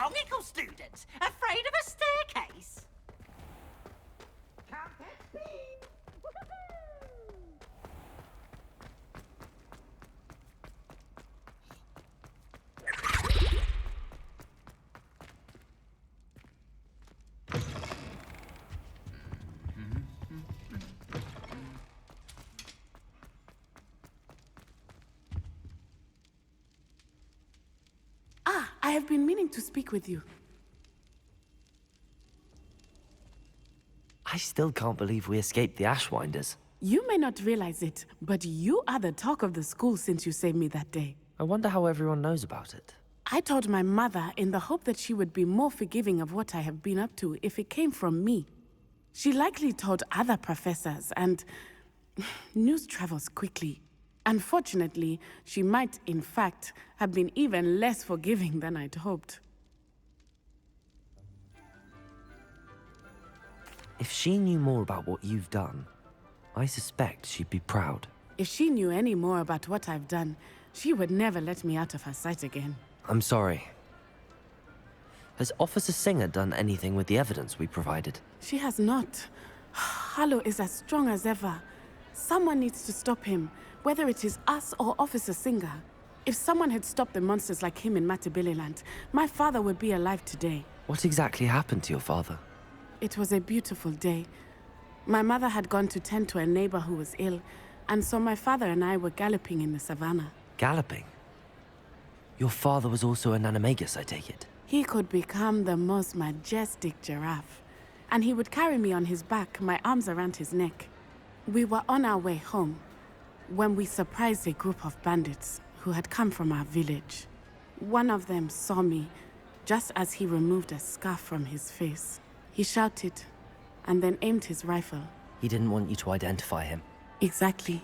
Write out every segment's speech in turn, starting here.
wrongical student, afraid of a staircase. Can't it be? I have been meaning to speak with you. I still can't believe we escaped the Ashwinders. You may not realize it, but you are the talk of the school since you saved me that day. I wonder how everyone knows about it. I told my mother in the hope that she would be more forgiving of what I have been up to if it came from me. She likely told other professors, and news travels quickly. Unfortunately, she might, in fact, have been even less forgiving than I'd hoped. If she knew more about what you've done, I suspect she'd be proud. If she knew any more about what I've done, she would never let me out of her sight again. I'm sorry. Has Officer Singer done anything with the evidence we provided? She has not. Harlow is as strong as ever. Someone needs to stop him, whether it is us or Officer Singer. If someone had stopped the monsters like him in Matabeleland, my father would be alive today. What exactly happened to your father? It was a beautiful day. My mother had gone to tend to a neighbor who was ill, and so my father and I were galloping in the savannah. Galloping? Your father was also an animagus, I take it? He could become the most majestic giraffe, and he would carry me on his back, my arms around his neck. We were on our way home when we surprised a group of bandits who had come from our village. One of them saw me just as he removed a scarf from his face. He shouted and then aimed his rifle. He didn't want you to identify him. Exactly.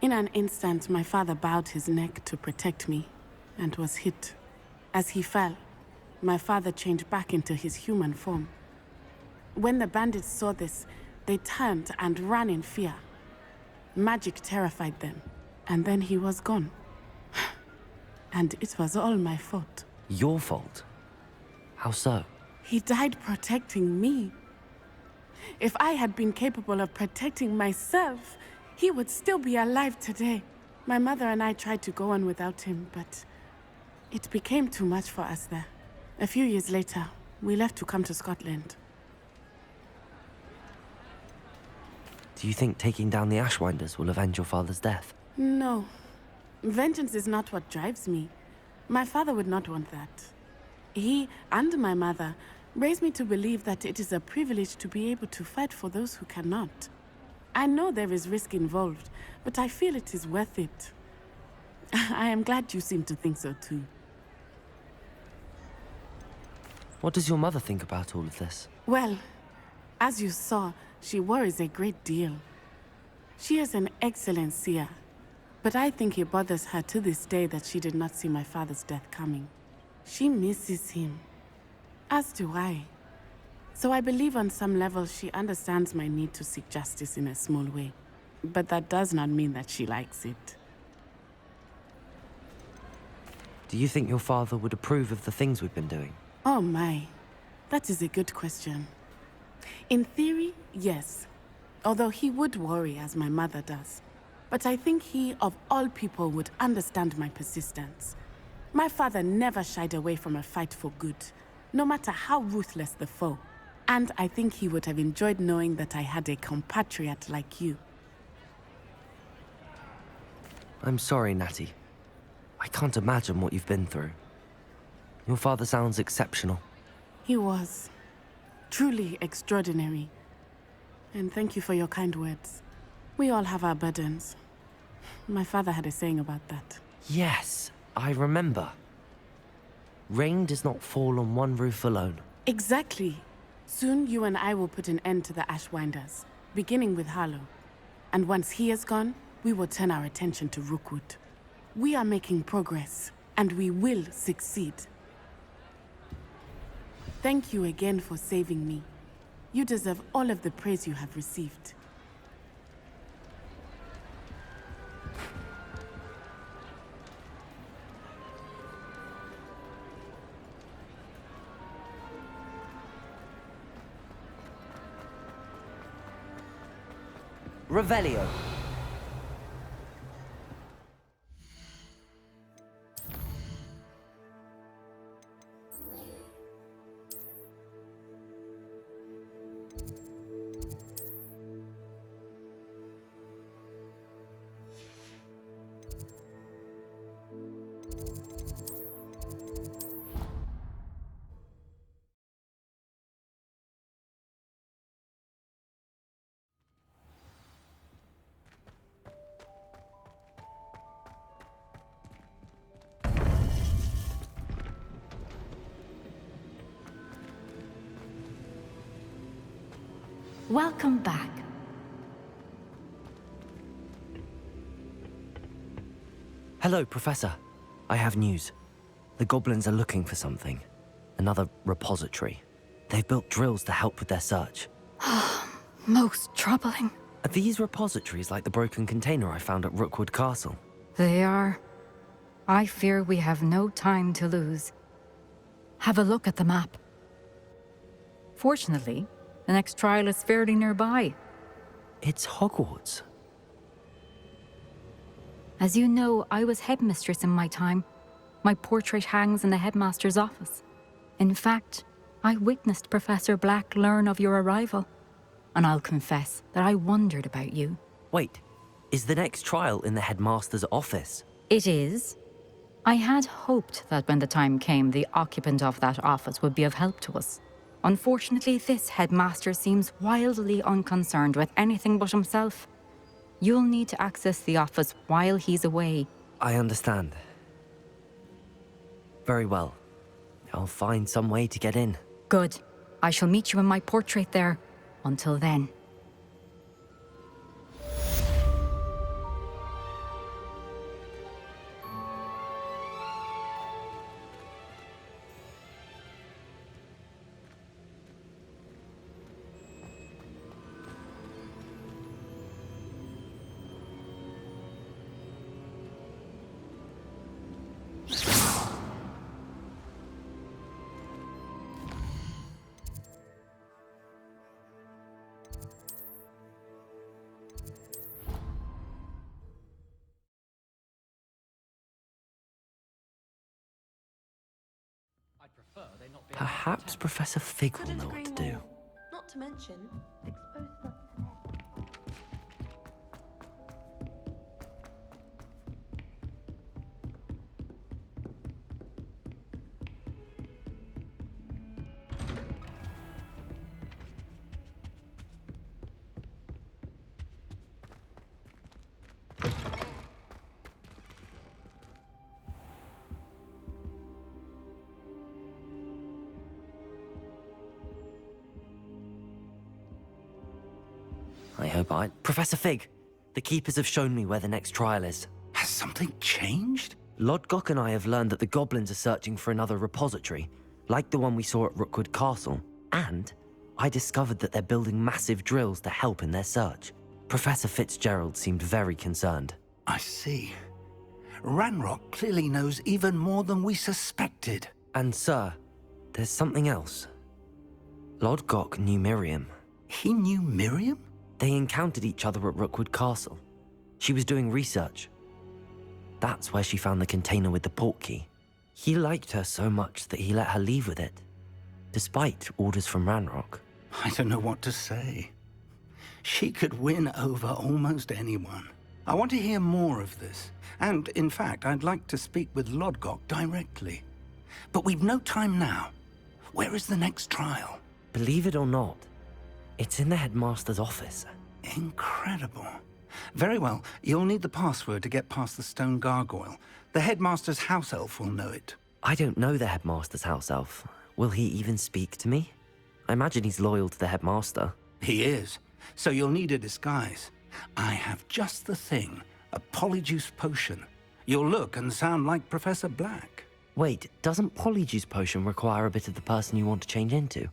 In an instant, my father bowed his neck to protect me and was hit. As he fell, my father changed back into his human form. When the bandits saw this, they turned and ran in fear. Magic terrified them, and then he was gone. And it was all my fault. Your fault? How so? He died protecting me. If I had been capable of protecting myself, he would still be alive today. My mother and I tried to go on without him, but it became too much for us there. A few years later, we left to come to Scotland. Do you think taking down the Ashwinders will avenge your father's death? No. Vengeance is not what drives me. My father would not want that. He and my mother raised me to believe that it is a privilege to be able to fight for those who cannot. I know there is risk involved, but I feel it is worth it. I am glad you seem to think so too. What does your mother think about all of this? Well, as you saw, she worries a great deal. She is an excellent seer, but I think it bothers her to this day that she did not see my father's death coming. She misses him, as do I. So I believe on some level she understands my need to seek justice in a small way. But that does not mean that she likes it. Do you think your father would approve of the things we've been doing? Oh my, that is a good question. In theory, yes. Although he would worry as my mother does. But I think he, of all people, would understand my persistence. My father never shied away from a fight for good, no matter how ruthless the foe. And I think he would have enjoyed knowing that I had a compatriot like you. I'm sorry, Natty. I can't imagine what you've been through. Your father sounds exceptional. He was. Truly extraordinary. And thank you for your kind words. We all have our burdens. My father had a saying about that. Yes, I remember. Rain does not fall on one roof alone. Exactly. Soon you and I will put an end to the Ashwinders, beginning with Harlow. And once he is gone, we will turn our attention to Rookwood. We are making progress, and we will succeed. Thank you again for saving me. You deserve all of the praise you have received. Revelio. Welcome back. Hello, Professor. I have news. The goblins are looking for something. Another repository. They've built drills to help with their search. Most troubling. Are these repositories like the broken container I found at Rookwood Castle? They are. I fear we have no time to lose. Have a look at the map. Fortunately, the next trial is fairly nearby. It's Hogwarts. As you know, I was headmistress in my time. My portrait hangs in the headmaster's office. In fact, I witnessed Professor Black learn of your arrival. And I'll confess that I wondered about you. Wait, is the next trial in the headmaster's office? It is. I had hoped that when the time came, the occupant of that office would be of help to us. Unfortunately, this headmaster seems wildly unconcerned with anything but himself. You'll need to access the office while he's away. I understand. Very well. I'll find some way to get in. Good. I shall meet you in my portrait there. Until then. Perhaps Professor Fig will know what to do. Not to mention, expose the... I hope I... Professor Fig! The Keepers have shown me where the next trial is. Has something changed? Lodgok and I have learned that the goblins are searching for another repository, like the one we saw at Rookwood Castle. And I discovered that they're building massive drills to help in their search. Professor Fitzgerald seemed very concerned. I see. Ranrock clearly knows even more than we suspected. And sir, there's something else. Lodgok knew Miriam. He knew Miriam? They encountered each other at Rookwood Castle. She was doing research. That's where she found the container with the portkey. He liked her so much that he let her leave with it, despite orders from Ranrock. I don't know what to say. She could win over almost anyone. I want to hear more of this. And, in fact, I'd like to speak with Lodgok directly. But we've no time now. Where is the next trial? Believe it or not, it's in the headmaster's office. Incredible. Very well. You'll need the password to get past the stone gargoyle. The headmaster's house elf will know it. I don't know the headmaster's house elf. Will he even speak to me? I imagine he's loyal to the headmaster. He is. So you'll need a disguise. I have just the thing. A polyjuice potion. You'll look and sound like Professor Black. Wait, doesn't Polyjuice Potion require a bit of the person you want to change into?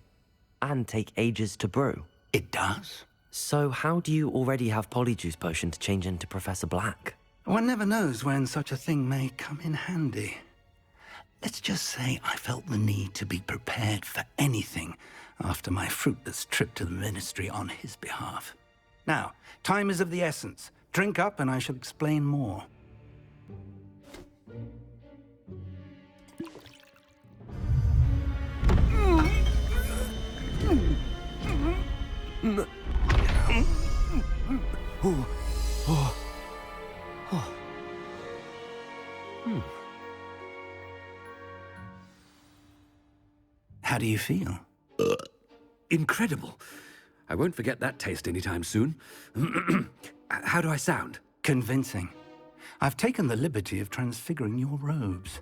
And take ages to brew? It does? So how do you already have Polyjuice Potion to change into Professor Black? One never knows when such a thing may come in handy. Let's just say I felt the need to be prepared for anything after my fruitless trip to the Ministry on his behalf. Now, time is of the essence. Drink up and I shall explain more. How do you feel? Incredible. I won't forget that taste anytime soon. How do I sound? Convincing. I've taken the liberty of transfiguring your robes.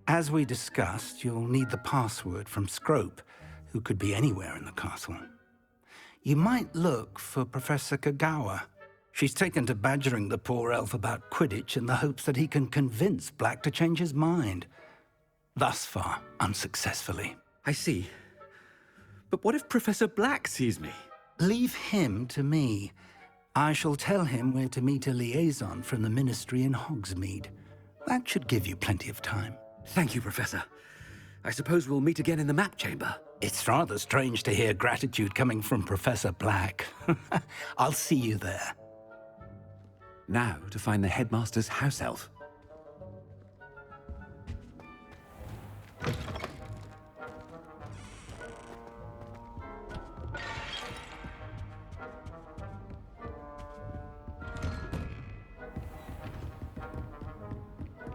As we discussed, you'll need the password from Scrope, who could be anywhere in the castle. You might look for Professor Kagawa. She's taken to badgering the poor elf about Quidditch in the hopes that he can convince Black to change his mind. Thus far, unsuccessfully. I see. But what if Professor Black sees me? Leave him to me. I shall tell him where to meet a liaison from the Ministry in Hogsmeade. That should give you plenty of time. Thank you, Professor. I suppose we'll meet again in the map chamber. It's rather strange to hear gratitude coming from Professor Black. I'll see you there. Now to find the Headmaster's house elf.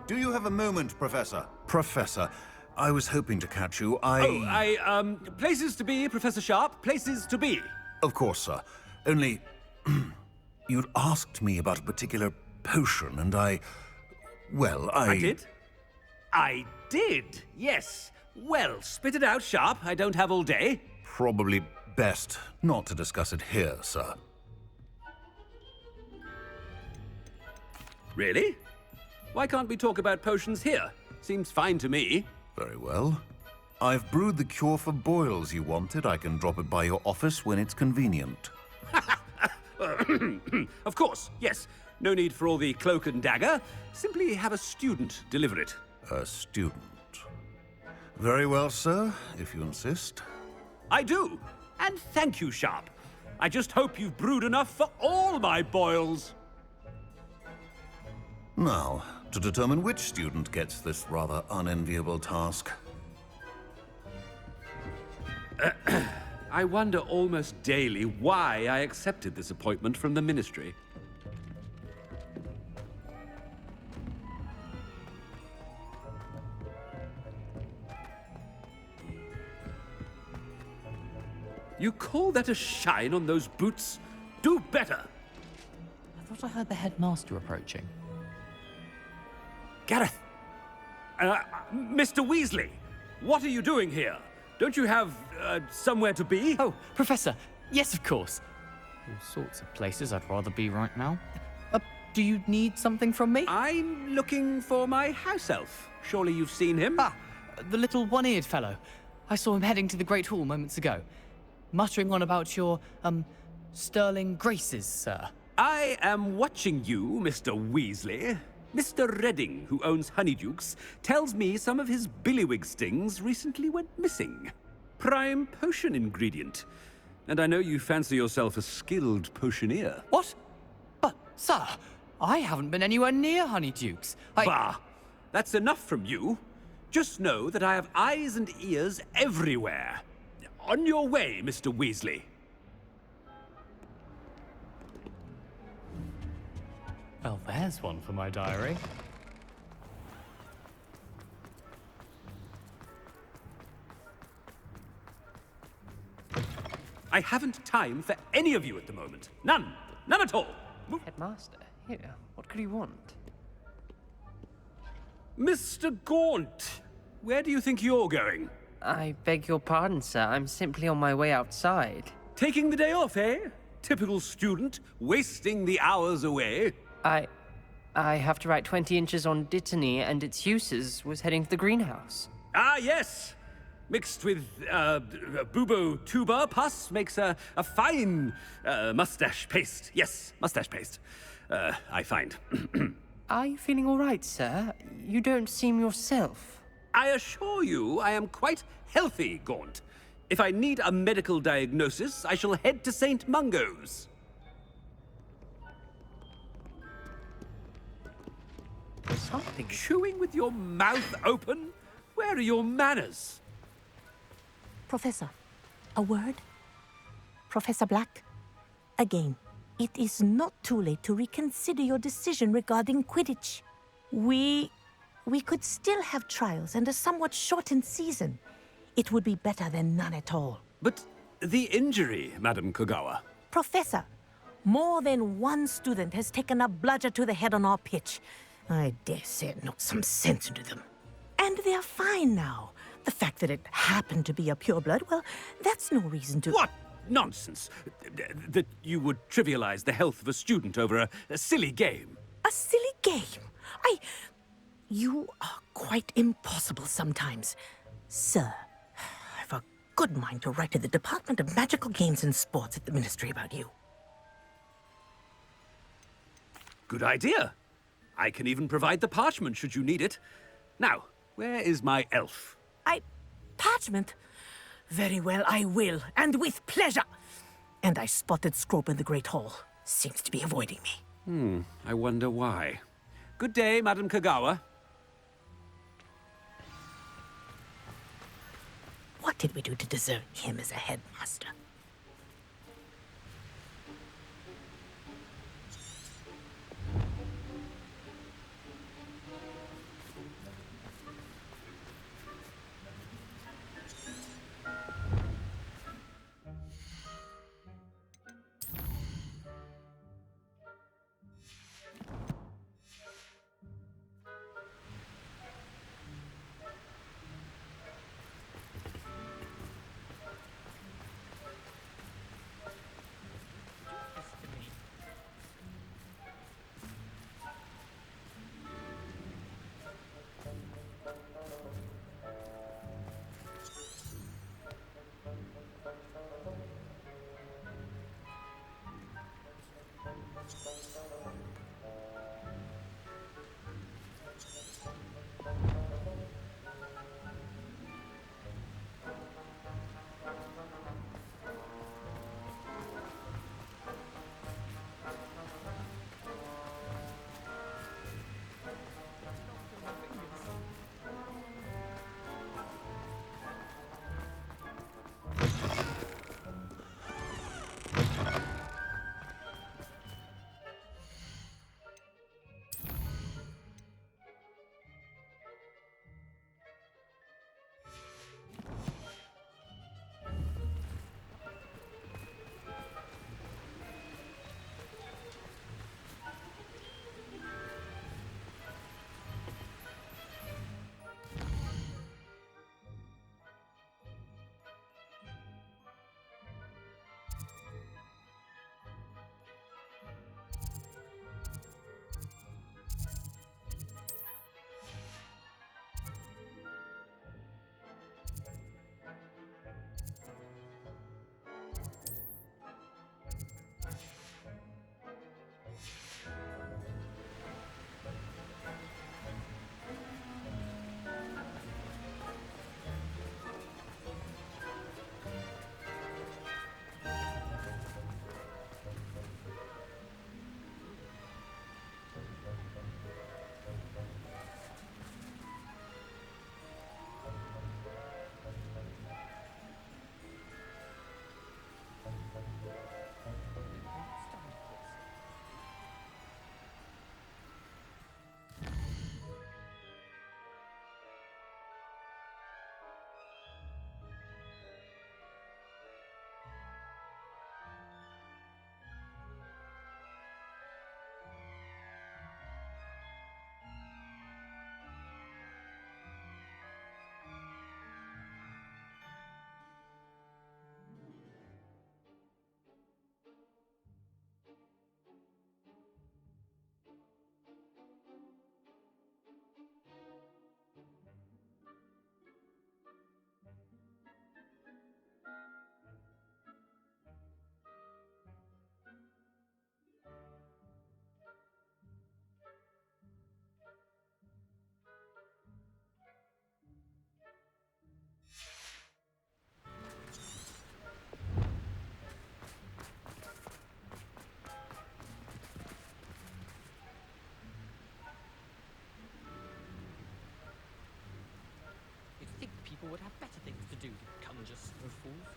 Do you have a moment, Professor? Professor, I was hoping to catch you. Places to be, Professor Sharp. Places to be. Of course, sir. Only... you'd asked me about a particular potion, and I did? I did, yes. Well, spit it out, Sharp. I don't have all day. Probably best not to discuss it here, sir. Really? Why can't we talk about potions here? Seems fine to me. Very well. I've brewed the cure for boils you wanted. I can drop it by your office when it's convenient. Of course, yes. No need for all the cloak and dagger. Simply have a student deliver it. A student. Very well, sir, if you insist. I do. And thank you, Sharp. I just hope you've brewed enough for all my boils. Now, to determine which student gets this rather unenviable task. I wonder almost daily why I accepted this appointment from the Ministry. You call that a shine on those boots? Do better! I thought I heard the headmaster approaching. Gareth! Mr. Weasley, what are you doing here? Don't you have, somewhere to be? Oh, Professor, yes, of course. All sorts of places I'd rather be right now. Do you need something from me? I'm looking for my house elf. Surely you've seen him? Ah, the little one-eared fellow. I saw him heading to the Great Hall moments ago, muttering on about your, sterling graces, sir. I am watching you, Mr. Weasley. Mr. Redding, who owns Honeydukes, tells me some of his billywig stings recently went missing. Prime potion ingredient. And I know you fancy yourself a skilled potioneer. What? But, sir, I haven't been anywhere near Honeydukes. Bah! That's enough from you. Just know that I have eyes and ears everywhere. On your way, Mr. Weasley. Well, there's one for my diary. I haven't time for any of you at the moment. None. None at all. Headmaster, here, what could he want? Mr. Gaunt, where do you think you're going? I beg your pardon, sir. I'm simply on my way outside. Taking the day off, eh? Typical student, wasting the hours away. I have to write 20 inches on Dittany and its uses. Was heading to the greenhouse. Ah, yes. Mixed with, bubo tuber pus makes a fine, mustache paste. Yes, mustache paste. I find. Are you feeling all right, sir? You don't seem yourself. I assure you I am quite healthy, Gaunt. If I need a medical diagnosis, I shall head to St. Mungo's. Something chewing with your mouth open? Where are your manners? Professor, a word? Professor Black, again, it is not too late to reconsider your decision regarding Quidditch. We could still have trials and a somewhat shortened season. It would be better than none at all. But the injury, Madam Kogawa. Professor, more than one student has taken a bludger to the head on our pitch. I dare say it knocked some sense into them. And they're fine now. The fact that it happened to be a pureblood, well, that's no reason to... What nonsense! That you would trivialize the health of a student over a silly game. A silly game? You are quite impossible sometimes. Sir, I've a good mind to write to the Department of Magical Games and Sports at the Ministry about you. Good idea. I can even provide the parchment should you need it. Now, where is my elf? Parchment? Very well, I will, and with pleasure. And I spotted Scrope in the Great Hall. Seems to be avoiding me. I wonder why. Good day, Madam Kogawa. What did we do to deserve him as a headmaster? people would have better things to do to conjure snowfalls.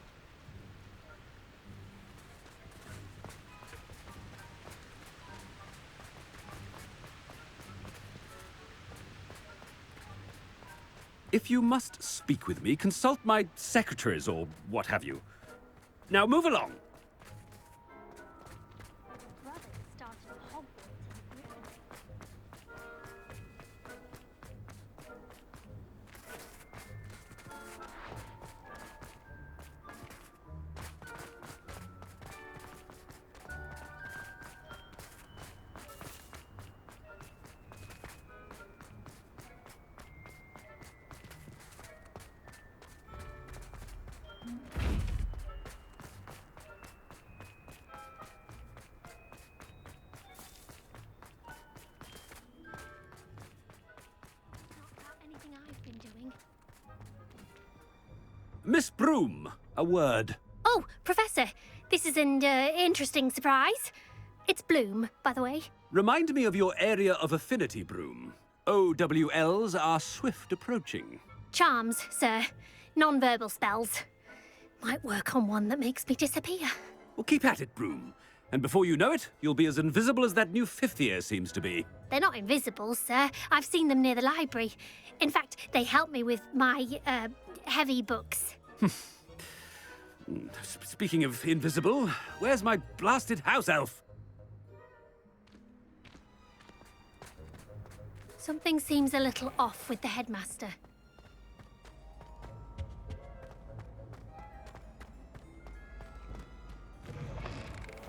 If you must speak with me, consult my secretaries or what have you. Now move along. Brothers started Hogwarts in Britain. Anything I've been doing. Miss Broom, a word. Oh, Professor, this is an interesting surprise. It's Bloom, by the way. Remind me of your area of affinity, Broom. OWLs are swift approaching. Charms, sir. Non-verbal spells. Might work on one that makes me disappear. Well, keep at it, Broom. And before you know it, you'll be as invisible as that new fifth year seems to be. They're not invisible, sir. I've seen them near the library. In fact, they help me with my, heavy books. Speaking of invisible, where's my blasted house elf? Something seems a little off with the headmaster.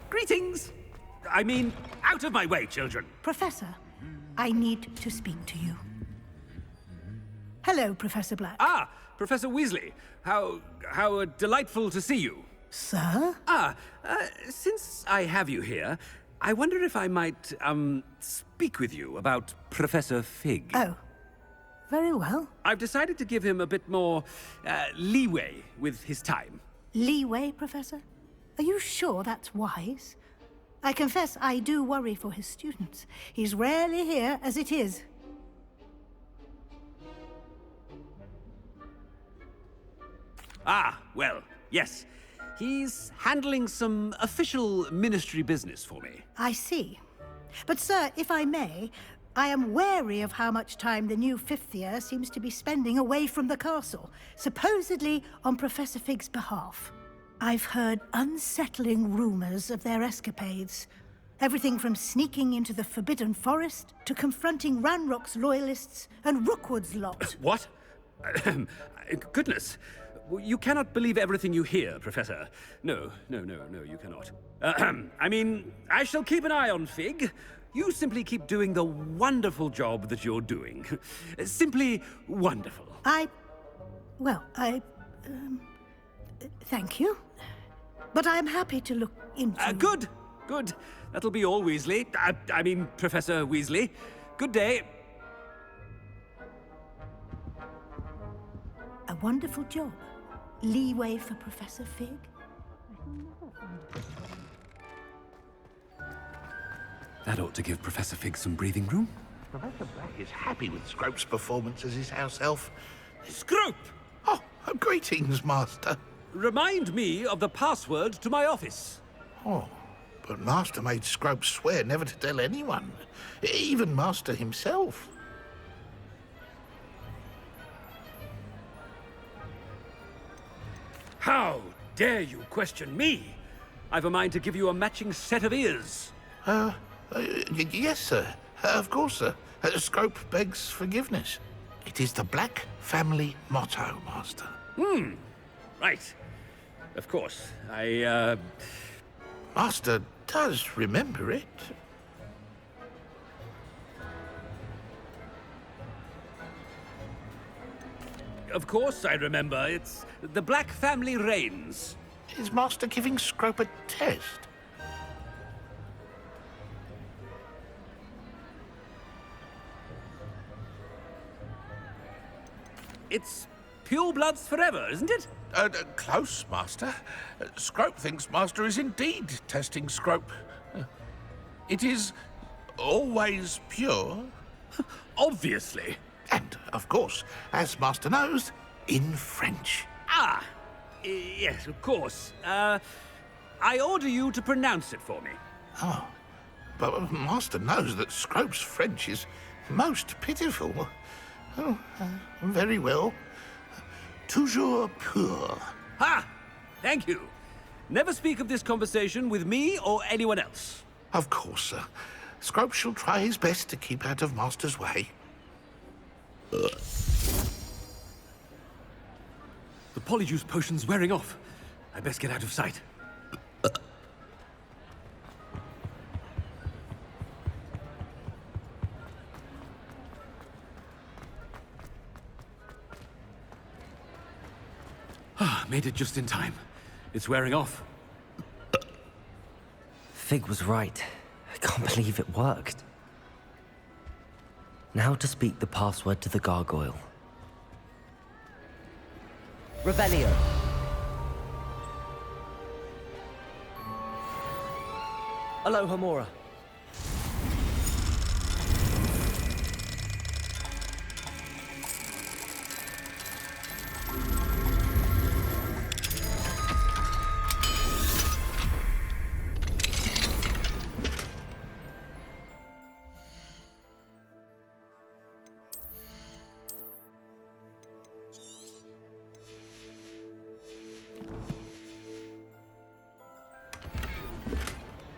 Greetings! I mean, out of my way, children. Professor, I need to speak to you. Hello, Professor Black. Ah, Professor Weasley. How delightful to see you. Sir? Since I have you here, I wonder if I might, speak with you about Professor Fig. Oh, very well. I've decided to give him a bit more, leeway with his time. Leeway, Professor? Are you sure that's wise? I confess I do worry for his students. He's rarely here as it is. Ah, well, yes. He's handling some official ministry business for me. I see. But, sir, if I may, I am wary of how much time the new fifth year seems to be spending away from the castle, supposedly on Professor Fig's behalf. I've heard unsettling rumors of their escapades. Everything from sneaking into the Forbidden Forest to confronting Ranrock's loyalists and Rookwood's lot. What? Goodness. You cannot believe everything you hear, Professor. No, you cannot. I mean, I shall keep an eye on Fig. You simply keep doing the wonderful job that you're doing. Simply wonderful. Thank you. But I'm happy to look into... Good. That'll be all, Weasley. I mean, Professor Weasley. Good day. A wonderful job. Leeway for Professor Fig. That ought to give Professor Fig some breathing room. Professor Black is happy with Scrope's performance as his house elf. Scrope! Oh, greetings, Master. Remind me of the password to my office. Oh, but Master made Scrope swear never to tell anyone, even Master himself. How dare you question me? I've a mind to give you a matching set of ears. Yes, sir. Of course, sir. Scrope begs forgiveness. It is the Black family motto, Master. Right. Of course. Master does remember it. Of course I remember. It's the Black family reigns. Is Master giving Scrope a test? It's pure bloods forever, isn't it? Close, Master. Scrope thinks Master is indeed testing Scrope. It is always pure. Obviously. And, of course, as Master knows, in French. Ah! Yes, of course. I order you to pronounce it for me. Oh, but Master knows that Scrope's French is most pitiful. Oh, very well. Toujours pur. Ha! Thank you. Never speak of this conversation with me or anyone else. Of course, sir. Scrope shall try his best to keep out of Master's way. The polyjuice potion's wearing off. I best get out of sight. Made it just in time. It's wearing off. Fig was right. I can't believe it worked. Now to speak the password to the gargoyle. Revelio. Aloha Mora.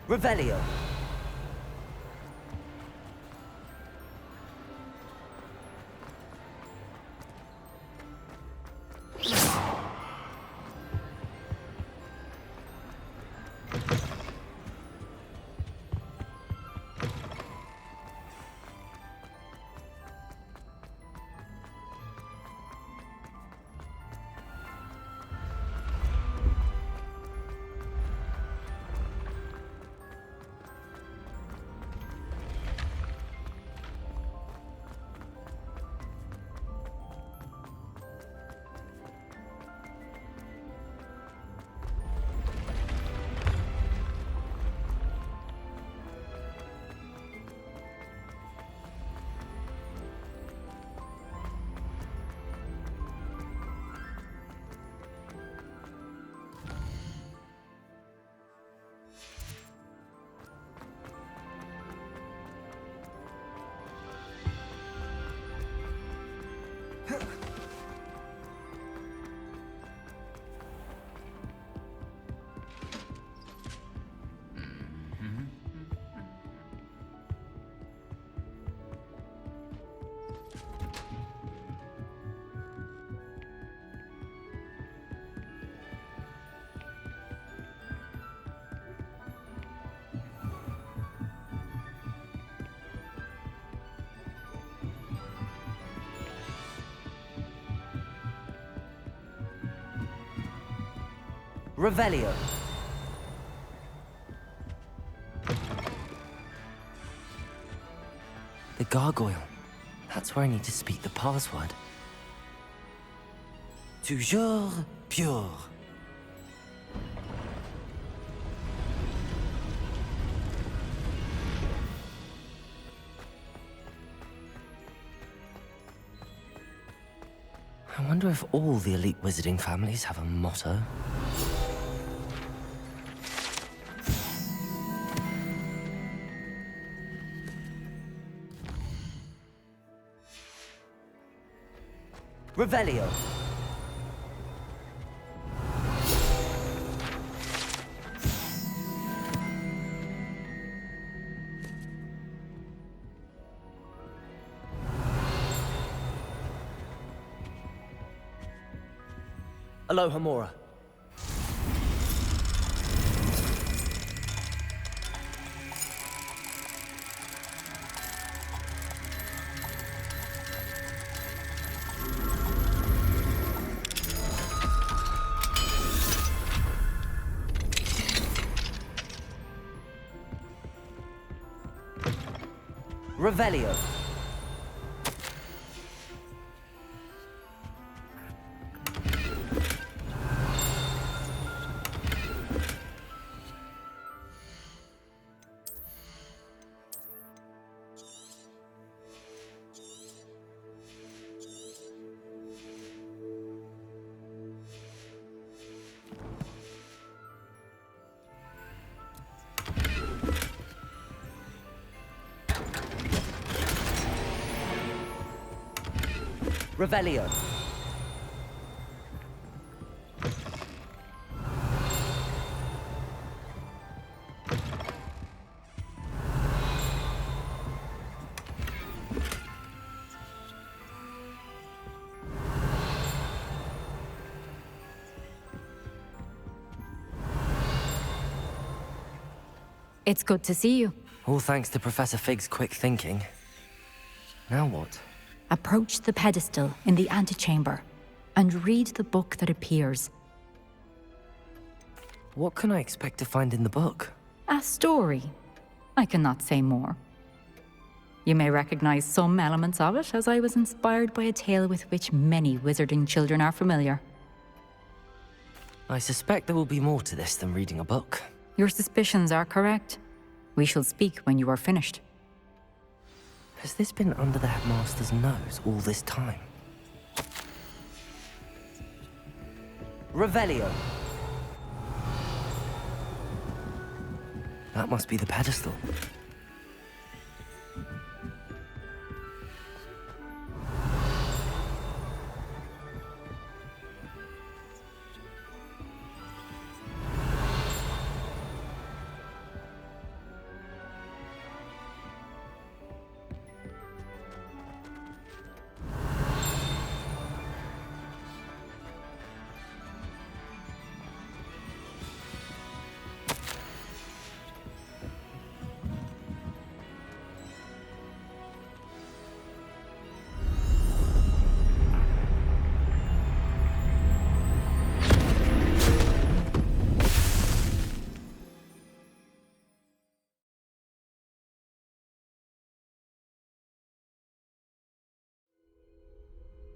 Revelio. Revelio. The gargoyle. That's where I need to speak the password. Toujours pure. I wonder if all the elite wizarding families have a motto. Revelio. Aloha Mora. Revelio. Revelio. It's good to see you. All thanks to Professor Fig's quick thinking. Now what? Approach the pedestal in the antechamber and read the book that appears. What can I expect to find in the book? A story. I cannot say more. You may recognize some elements of it, as I was inspired by a tale with which many wizarding children are familiar. I suspect there will be more to this than reading a book. Your suspicions are correct. We shall speak when you are finished. Has this been under the headmaster's nose all this time? Revelio. That must be the pedestal.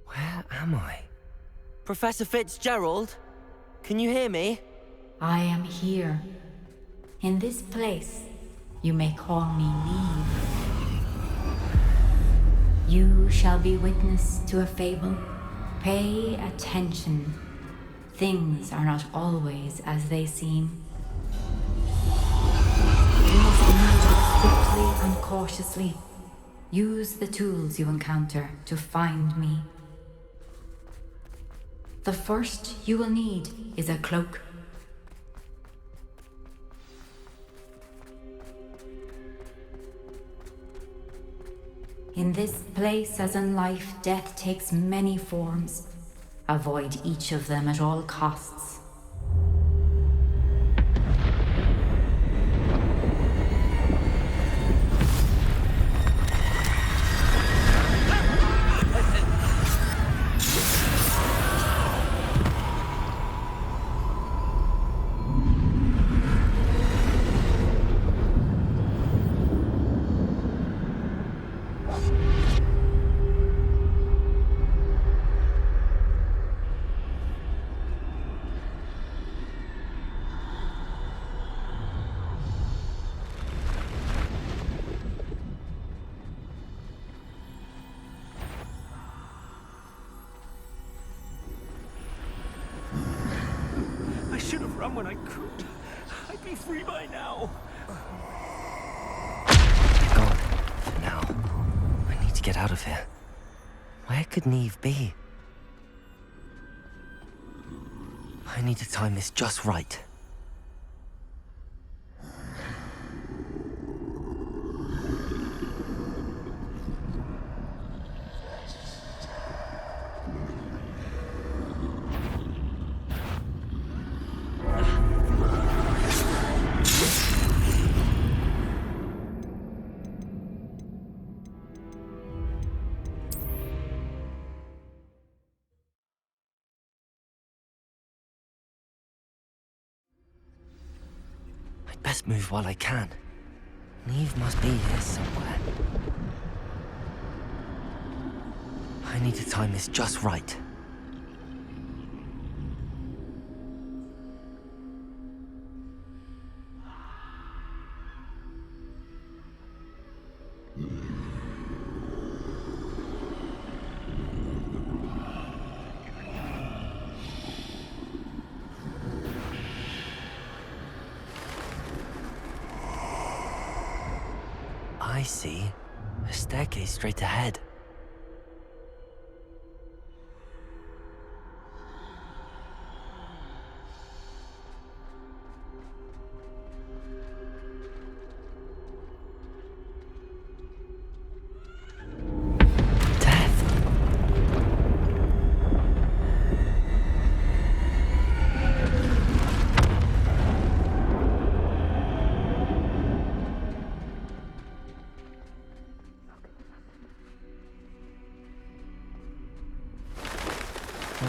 Where am I? Professor Fitzgerald? Can you hear me? I am here. In this place, you may call me Neve. You shall be witness to a fable. Pay attention. Things are not always as they seem. You must move swiftly and cautiously. Use the tools you encounter to find me. The first you will need is a cloak. In this place, as in life, death takes many forms. Avoid each of them at all costs. Run when I could. I'd be free by now. Gone. For now. I need to get out of here. Where could Neve be? I need to time this just right. Best move while I can. Neve must be here somewhere. I need to time this just right. I see. A staircase straight ahead.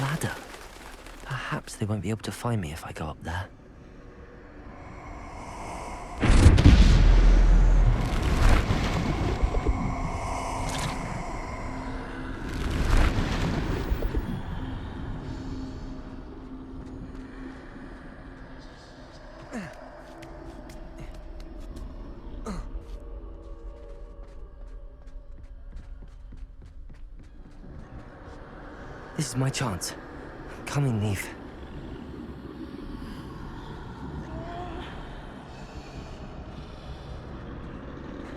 ladder. Perhaps they won't be able to find me if I go up there. This is my chance. Come in, Neve.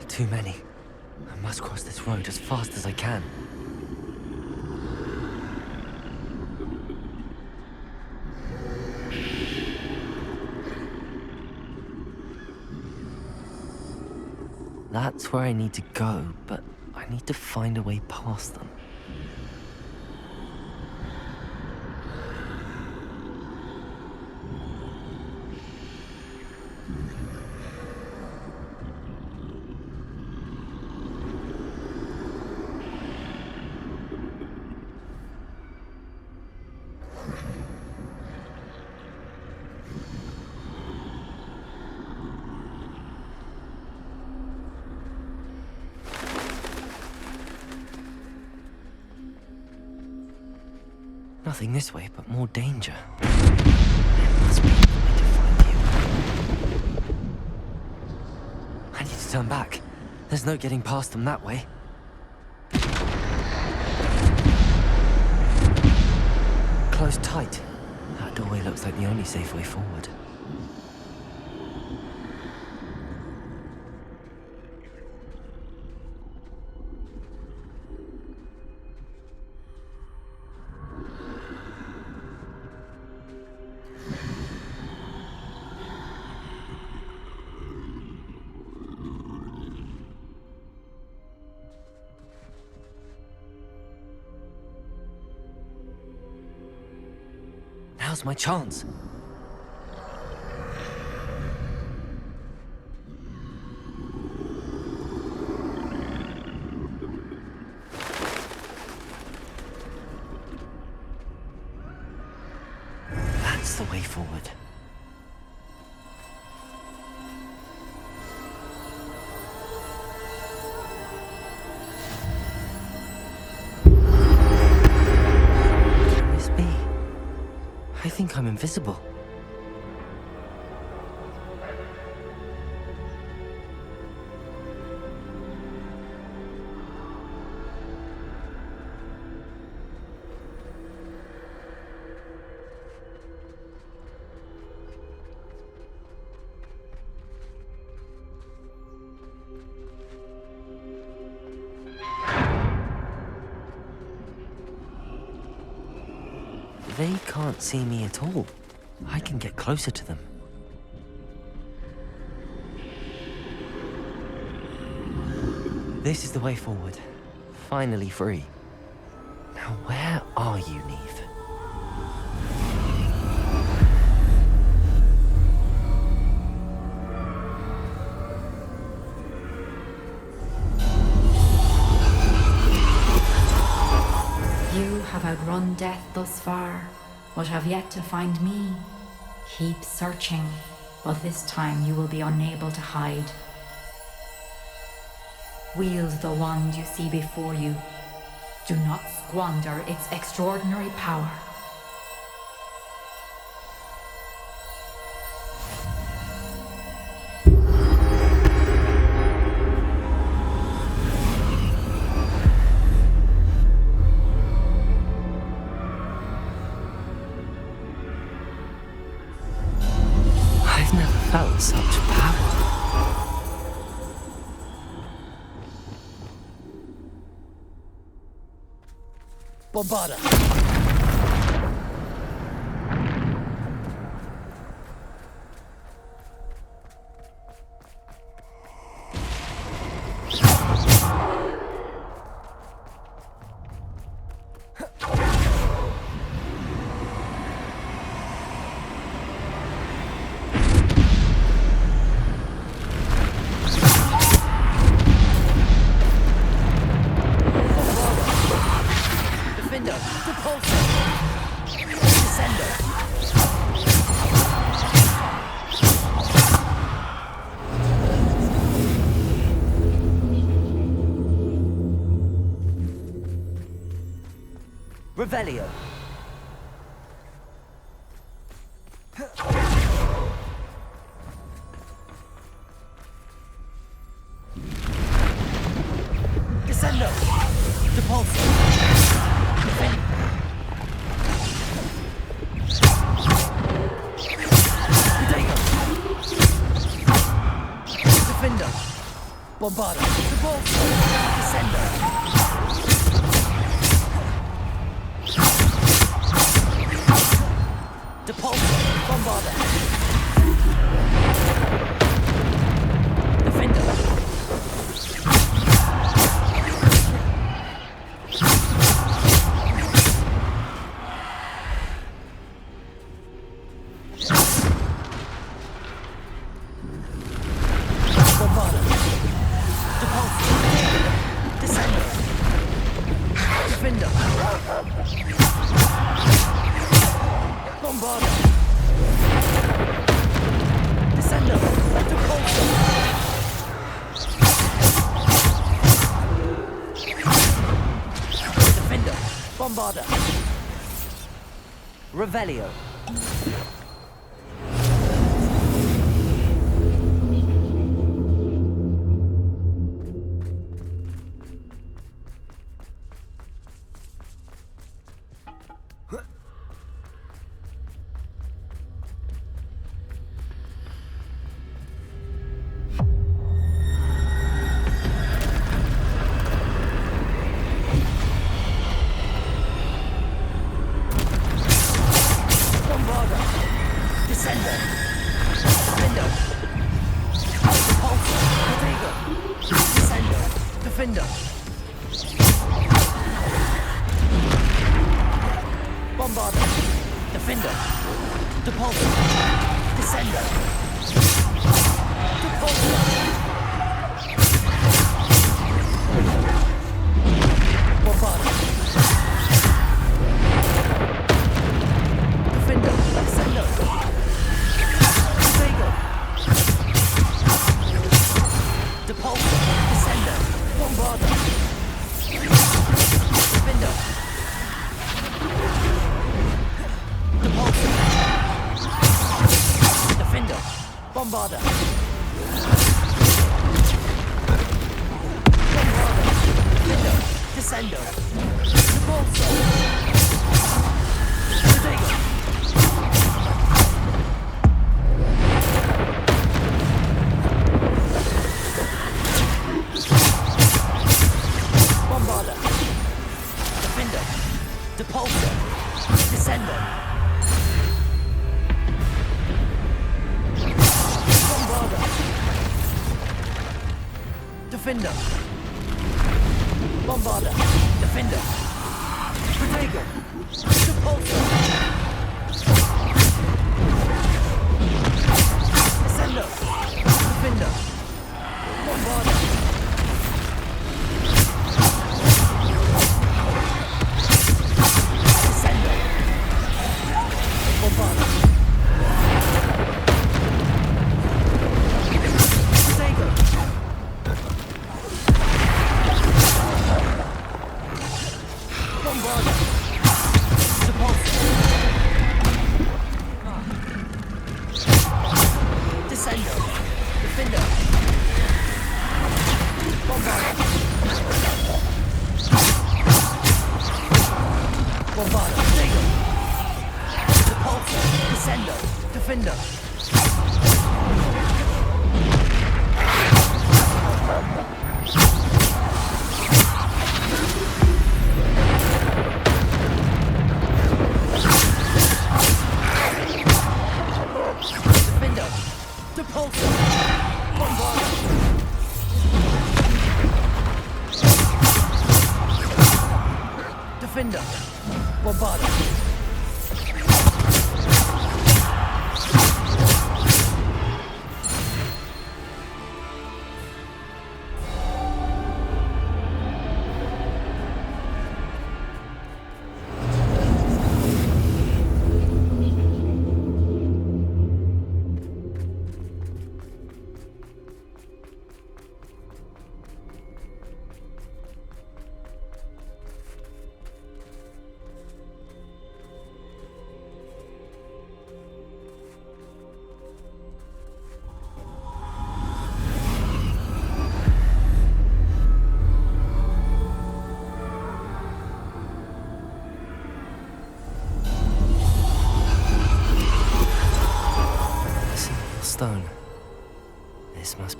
Too many. I must cross this road as fast as I can. That's where I need to go, but I need to find a way past them. Nothing this way, but more danger. There must be a way to find you. I need to turn back. There's no getting past them that way. Close tight. That doorway looks like the only safe way forward. Now's my chance. That's the way forward. I think I'm invisible. They can't see me at all. I can get closer to them. This is the way forward. Finally free. Now where are you, Neve? You have outrun death thus far, but have yet to find me. Keep searching, but this time you will be unable to hide. Wield the wand you see before you. Do not squander its extraordinary power. I've never felt such power. Bombarda! Defender, repulsor! Revelio. Descendo. Depulso. Protego. Defendo. Bombarda. Depulso. Descendo. Depulso. Bombarda. Defendo. Bombarda. Revelio. Bombarda. Descendo. Repulso. Protego. Bombarda. Defendo. Depulso. Descendo. Defender. Bombarda. Defender. Protego. Depulso. Descendo. Defender. Bombarda. Descendo. Bombarda. Defender. Bombarda.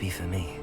be for me.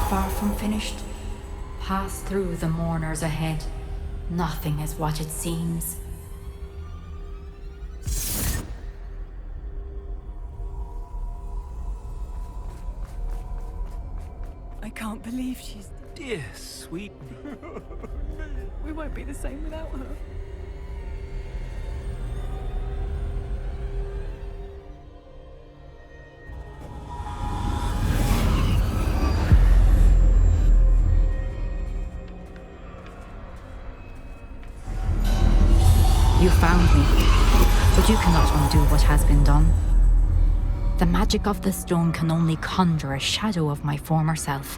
Far from finished. Pass through the mourners ahead. Nothing is what it seems. I can't believe she's... Dear sweet me. We won't be the same without her. You found me, but you cannot undo what has been done. The magic of the stone can only conjure a shadow of my former self.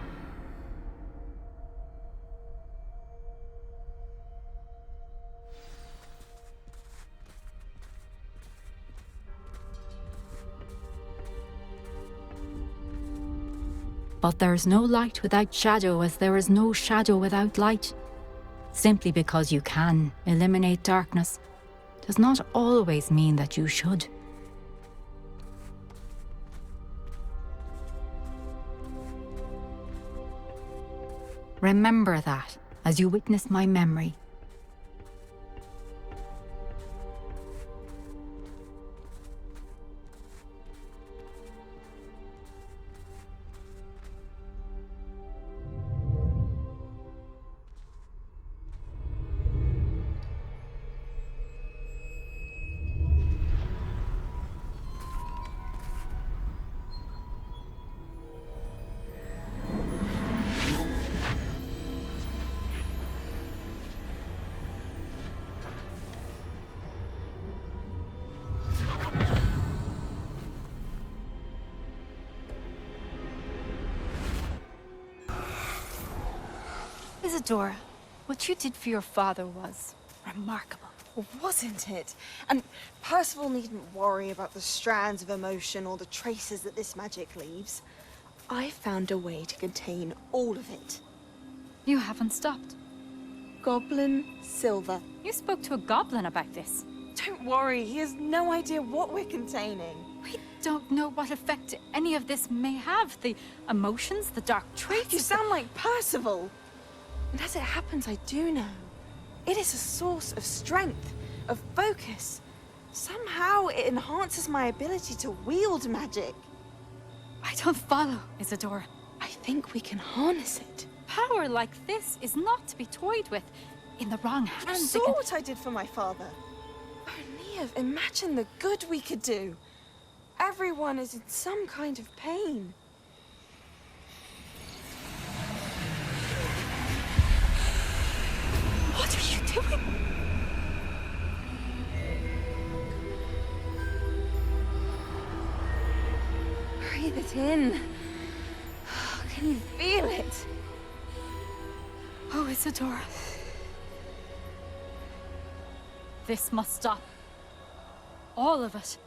But there is no light without shadow, as there is no shadow without light. Simply because you can eliminate darkness does not always mean that you should. Remember that as you witness my memory. Isadora, what you did for your father was remarkable. Well, wasn't it? And Percival needn't worry about the strands of emotion or the traces that this magic leaves. I found a way to contain all of it. You haven't stopped. Goblin Silver. You spoke to a goblin about this. Don't worry, he has no idea what we're containing. We don't know what effect any of this may have. The emotions, the dark traits. You sound like Percival. And as it happens, I do know. It is a source of strength, of focus. Somehow it enhances my ability to wield magic. I don't follow, Isadora. I think we can harness it. Power like this is not to be toyed with. In the wrong hands, You saw what I did for my father. Oh, Neve, imagine the good we could do. Everyone is in some kind of pain. What are you doing? Breathe it in. Can you feel it? Oh, Isadora. This must stop. All of it.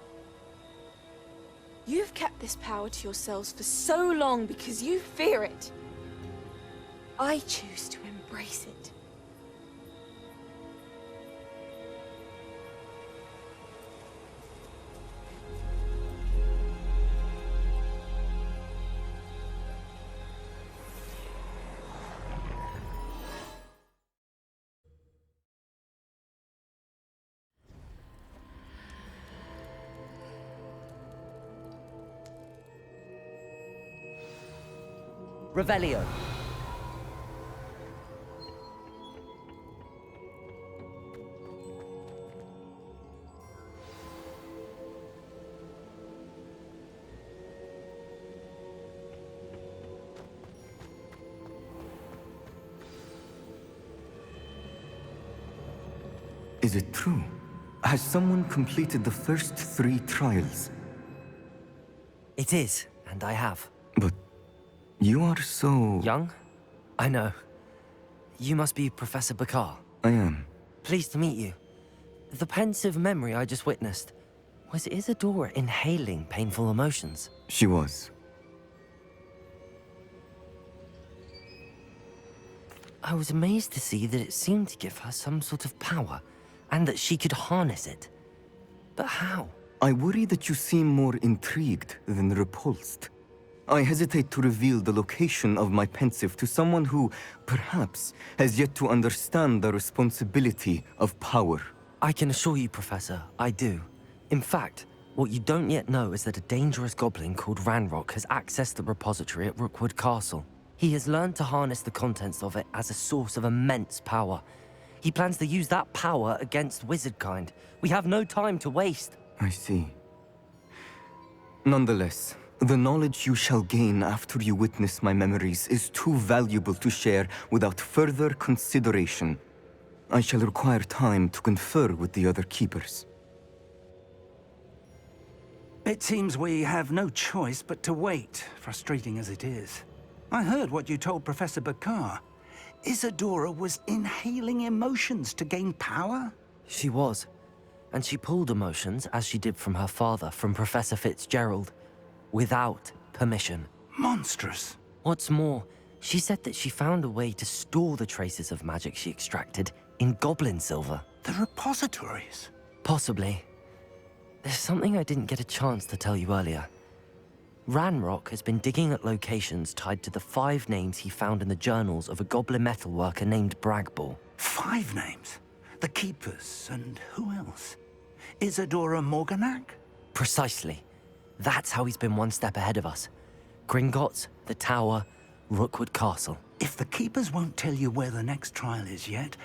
You've kept this power to yourselves for so long because you fear it. I choose to embrace it. Revelio. Is it true? Has someone completed the first 3 trials? It is, and I have. But you are so... Young? I know. You must be Professor Bakar. I am. Pleased to meet you. The pensive memory I just witnessed, was Isadora inhaling painful emotions? She was. I was amazed to see that it seemed to give her some sort of power, and that she could harness it. But how? I worry that you seem more intrigued than repulsed. I hesitate to reveal the location of my pensive to someone who, perhaps, has yet to understand the responsibility of power. I can assure you, Professor, I do. In fact, what you don't yet know is that a dangerous goblin called Ranrock has accessed the repository at Rookwood Castle. He has learned to harness the contents of it as a source of immense power. He plans to use that power against wizardkind. We have no time to waste. I see. Nonetheless, the knowledge you shall gain after you witness my memories is too valuable to share without further consideration. I shall require time to confer with the other keepers. It seems we have no choice but to wait, frustrating as it is. I heard what you told Professor Bakar. Isadora was inhaling emotions to gain power? She was. And she pulled emotions, as she did from her father, from Professor Fitzgerald, without permission. Monstrous. What's more, she said that she found a way to store the traces of magic she extracted in goblin silver. The repositories? Possibly. There's something I didn't get a chance to tell you earlier. Ranrock has been digging at locations tied to the 5 names he found in the journals of a goblin metalworker named Bragball. 5 names? The Keepers, and who else? Isadora Morganac? Precisely. That's how he's been one step ahead of us. Gringotts, the Tower, Rookwood Castle. If the Keepers won't tell you where the next trial is yet,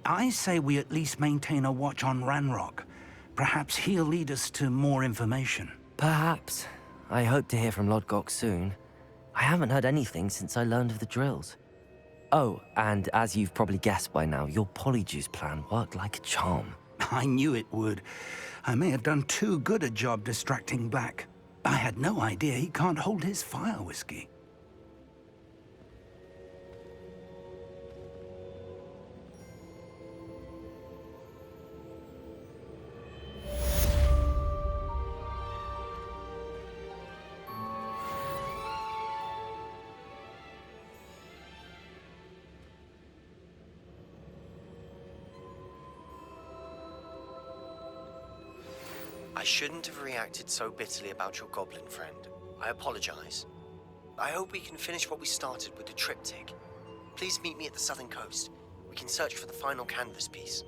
I say we at least maintain a watch on Ranrock. Perhaps he'll lead us to more information. Perhaps. I hope to hear from Lodgok soon. I haven't heard anything since I learned of the drills. Oh, and as you've probably guessed by now, your Polyjuice plan worked like a charm. I knew it would. I may have done too good a job distracting Black. I had no idea he can't hold his fire whiskey. I shouldn't have reacted so bitterly about your goblin friend. I apologize. I hope we can finish what we started with the triptych. Please meet me at the southern coast. We can search for the final canvas piece.